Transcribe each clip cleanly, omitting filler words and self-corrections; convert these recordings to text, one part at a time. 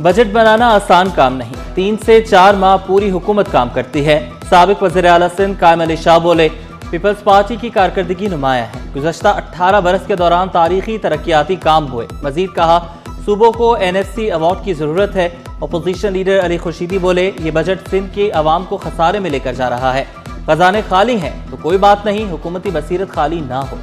Budget बनाना आसान काम नहीं, 3 से 4 माह पूरी हुकूमत काम करती है। साबिक वज़ीर आला सिंध कायम अली शाह बोले, पीपल्स पार्टी की कारकर्दगी नुमाया है। गुज़श्ता 18 बरस के दौरान तारीखी तरक्याती काम हुए। मजीद कहा, सूबों को NFC अवार्ड की जरूरत है। अपोजिशन लीडर अली खुर्शीदी बोले, ये बजट सिंध के अवाम को खसारे में लेकर जा रहा है। खजाने खाली हैं तो कोई बात नहीं, हुकूमती बसीरत खाली ना हो।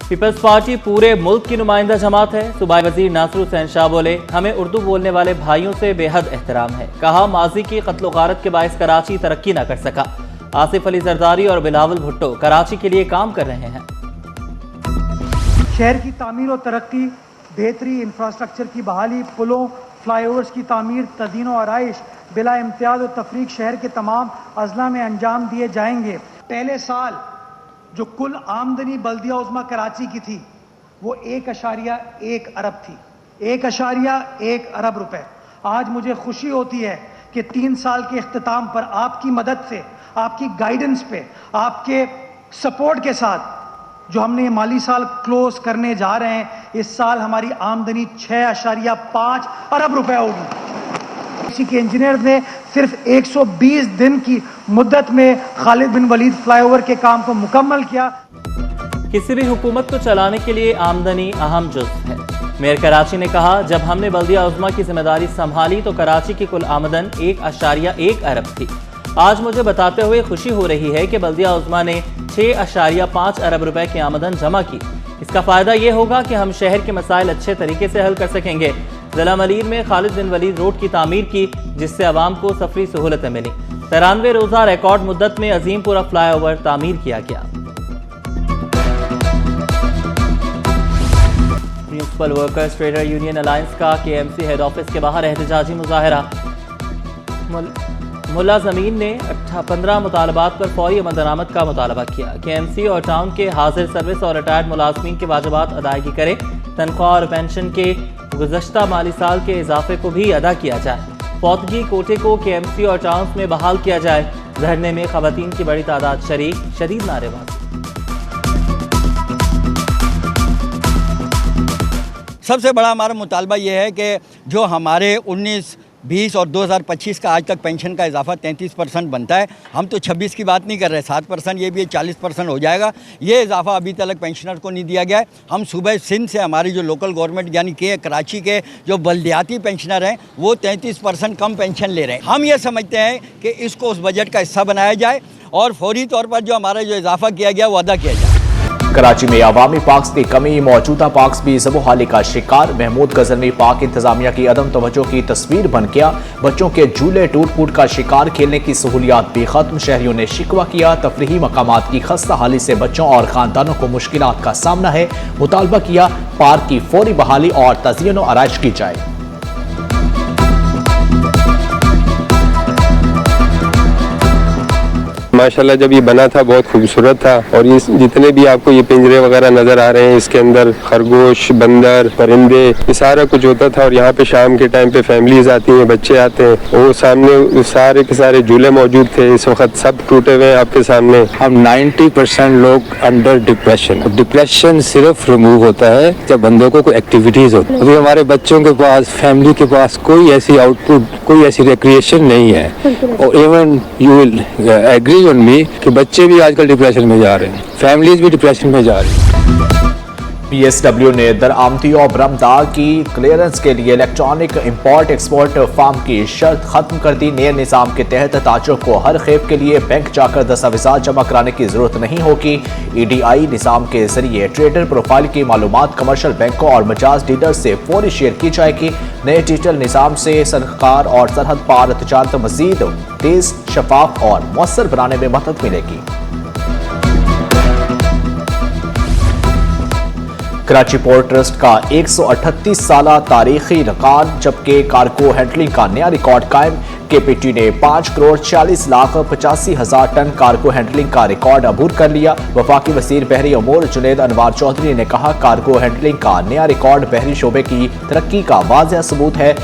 पीपल्स पार्टी पूरे मुल्क की नुमाइंदा जमात है। सूबाई वजीर नासिर हुसैन शाह बोले, हमें उर्दू बोलने वाले भाइयों से बेहद एहतराम है। कहा, माजी की कत्ल गारत के बायस कराची तरक्की न कर सका। आसिफ अली जरदारी और बिलावल भुट्टो कराची के लिए काम कर रहे हैं। शहर की तामीर और तरक्की, बेहतरी, इंफ्रास्ट्रक्चर की बहाली, पुलों, फ्लाईओवर्स की तामीर, तदीन और आराइश बिला इम्तियाज और तफरीक शहर के तमाम अजला में अंजाम दिए जाएंगे। पहले साल जो कुल आमदनी बल्दिया उज़्मा कराची की थी वो 1.1 अरब थी, 1.1 अरब रुपए। आज मुझे खुशी होती है कि 3 साल के इख्तिताम पर आपकी मदद से, आपकी गाइडेंस पे, आपके सपोर्ट के साथ जो हमने ये माली साल क्लोज करने जा रहे हैं, इस साल हमारी आमदनी 6.5 अरब रुपए होगी। इसी के इंजीनियर ने सिर्फ 120 दिन की मुद्दत में खालिद बिन वलीद फ्लाईओवर के काम को मुकम्मल किया। किसी भी हुकूमत को चलाने के लिए आमदनी अहम जुज़ है। मेयर कराची ने कहा, जब हमने बल्दिया उज़्मा की जिम्मेदारी संभाली तो कराची की कुल आमदन 1.1 अरब थी। आज मुझे बताते हुए खुशी हो रही है कि बल्दिया उज़्मा ने 6.5 अरब रुपए की आमदन जमा की। इसका फ़ायदा ये होगा कि हम शहर के मसाइल अच्छे तरीके से हल कर सकेंगे। ज़िला मलीर में खालिद बिन वलीद रोड की तामीर की, जिससे आवाम को सफरी सहूलतें मिली। 93 रोज़ा रिकॉर्ड मुद्दत में अजीमपुरा फ्लाईओवर तामीर किया गया। Municipal workers trader union alliance का KMC हेड ऑफिस के बाहर एहतजाजी मुजाहरा। मुल्ला ज़मीन ने 15 मुतालबात पर फौरी अमल दरामद का मुतालबा किया। KMC और टाउन के हाजिर सर्विस और रिटायर्ड मुलाजमीन के वाजिबात अदायगी करे। तनख्वाह और पेंशन के गुज़श्ता माली साल के इजाफे को भी अदा किया जाए। फौतगी कोटे को KMC और टाउन्स में बहाल किया जाए। धरने में खवातीन की बड़ी तादाद शरीक, शदीद नारेबाजी। सबसे बड़ा हमारा मुतालबा ये है कि जो हमारे 19, 20 और 2025 का आज तक पेंशन का इजाफा 33% बनता है। हम तो 26 की बात नहीं कर रहे, 7%, ये भी 40% हो जाएगा। ये इजाफा अभी तक पेंशनर को नहीं दिया गया है। हम सूबे सिंध से हमारी जो लोकल गवर्नमेंट यानी कि कराची के जो बल्दियाती पेंशनर हैं वो 33% कम पेंशन ले रहे हैं। हम ये समझते हैं कि इसको उस बजट का हिस्सा बनाया जाए और फौरी तौर पर जो हमारा जो इजाफा किया गया वो अदा किया जाए। कराची में अवामी पार्क्स की कमी, मौजूदा पार्क्स भी ज़बोहाली का शिकार। महमूद गजनवी पार्क इंतजामिया की अदम तवज्जो की तस्वीर बन गया। बच्चों के झूले टूट फूट का शिकार, खेलने की सहूलियात भी खत्म। शहरियों ने शिकवा किया, तफरीही मकामात की खस्ता हाली से बच्चों और खानदानों को मुश्किलात का सामना है। मुतालबा किया, पार्क की फौरी बहाली और तज़यीन व आराइश की जाए। माशाल्लाह जब ये बना था बहुत खूबसूरत था और ये जितने भी आपको ये पिंजरे वगैरह नज़र आ रहे हैं, इसके अंदर खरगोश, बंदर, परिंदे, ये सारा कुछ होता था। और यहाँ पे शाम के टाइम पे फैमिलीज आती हैं, बच्चे आते हैं। वो सामने सारे के सारे झूले मौजूद थे, इस वक्त सब टूटे हुए हैं आपके सामने। हम 90% लोग अंडर डिप्रेशन सिर्फ रिमूव होता है जब बंदों को कोई एक्टिविटीज होती है। अभी हमारे बच्चों के पास, फैमिली के पास कोई ऐसी आउटपुट, कोई ऐसी रिक्रिएशन नहीं है। और even you will agree on me कि बच्चे भी आजकल डिप्रेशन में जा रहे हैं, फैमिलीज भी डिप्रेशन में जा रही हैं। PSW ने दरआमदी और बरामदा की क्लियरेंस के लिए इलेक्ट्रॉनिक इंपोर्ट एक्सपोर्ट फार्म की शर्त खत्म कर दी। नए निज़ाम के तहत ताजरों को हर खेप के लिए बैंक जाकर दस्तावेज़ात जमा कराने की जरूरत नहीं होगी। EDI निज़ाम के जरिए ट्रेडर प्रोफाइल की मालूमात कमर्शियल बैंकों और मजाज डीलर से फौरी शेयर की जाएगी। नए डिजिटल निज़ाम से सनअतकार और सरहद पार तजारत मजीद तेज, शफाफ और मौसर बनाने में मदद मिलेगी। कराची पोर्ट ट्रस्ट का 138 साला तारीखी रिकॉर्ड, जबकि कार्गो हैंडलिंग का नया रिकॉर्ड कायम। KPT ने 5,40,85,000 टन कार्गो हैंडलिंग का रिकॉर्ड अबूर कर लिया। वफाकी वज़ीर बहरी अमूर जुनैद अनवार चौधरी ने कहा, कार्गो हैंडलिंग का नया रिकॉर्ड बहरी शोबे की तरक्की का वाज़ेह सबूत है।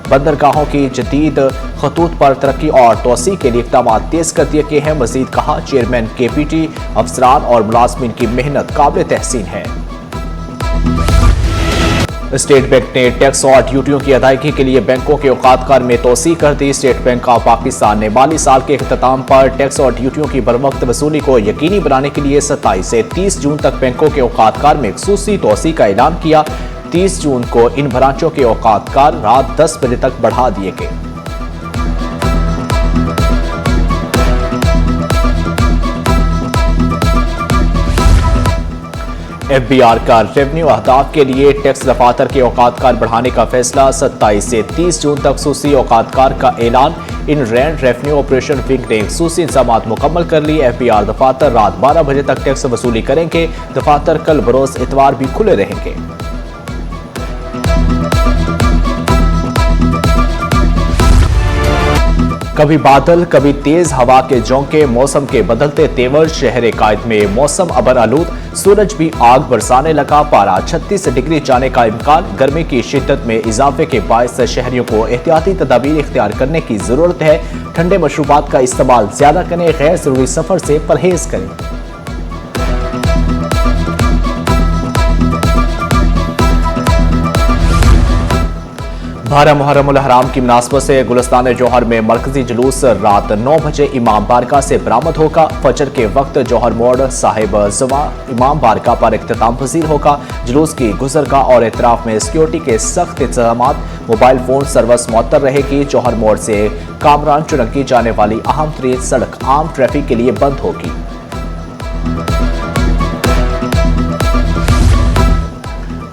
बंदरगाहों की जदीद खतूत पर तरक्की और तोसी के लिए इक़दाम तेज कर दिए गए हैं। मज़ीद कहा, चेयरमैन KPT, अफसरान और मुलाजमीन की मेहनत काबिल तहसीन है। स्टेट बैंक ने टैक्स और ड्यूटियों की अदायगी के लिए बैंकों के औकातकार में तोसी कर दी। स्टेट बैंक ऑफ पाकिस्तान ने माली साल के अख्ताम पर टैक्स और ड्यूटियों की बरवक्त वसूली को यकीनी बनाने के लिए 27 से 30 जून तक बैंकों के औकातकार में खुसूसी तोसी का ऐलान किया। 30 जून को इन ब्रांचों के औकातकार रात 10 बजे तक बढ़ा दिए गए। FBR का रेवेन्यू अहदाफ के लिए टैक्स दफातर के औकातकार बढ़ाने का फैसला। 27 से 30 जून तक खसूसी औकातकार का ऐलान। इन रैंड रेवेन्यू ऑपरेशन विंग ने खसूसी इंतजामात मुकम्मल कर लिए। FBR दफातर रात 12 बजे तक टैक्स वसूली करेंगे। दफातर कल बरोज इतवार भी खुले रहेंगे। कभी बादल कभी तेज हवा के झोंके, मौसम के बदलते तेवर। शहर कायद में मौसम अबर आलूद, सूरज भी आग बरसाने लगा। पारा 36 डिग्री जाने का इम्कान। गर्मी की शिद्दत में इजाफे के बायस शहरियों को एहतियाती तदाबीर इख्तियार करने की जरूरत है। ठंडे मशरूबात का इस्तेमाल ज्यादा करें। गैर जरूरी सफर से परहेज करें। बारह मुहर्रमुल हराम की मुनासबत से गुलिस्तान जौहर में मरकजी जुलूस रात 9 बजे इमाम बारगाह से बरामद होगा। फजर के वक्त जौहर मोड़ साहिब ज़मा इमाम बारगाह पर इख्तिताम पजीर होगा। जुलूस की गुजरगाह और एतराफ में सिक्योरिटी के सख्त इंतजामात। मोबाइल फोन सर्विस मुअत्तर रहेगी। जौहर मोड़ से कामरान चुरंगी जाने वाली अहम तरीन सड़क आम ट्रैफिक के लिए बंद होगी।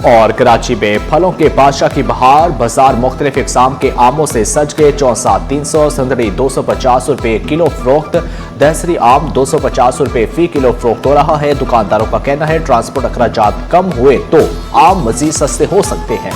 और कराची में फलों के बादशाह की बहार। बाजार मुख्तलिफ इकसाम के आमों से सज गए। चौसा 300, संदड़ी 250 रुपए किलो फरोख्त। दहसरी आम 250 रुपए फी किलो फरोख्त हो रहा है। दुकानदारों का कहना है ट्रांसपोर्ट अखराजात कम हुए तो आम मजीद सस्ते हो सकते हैं।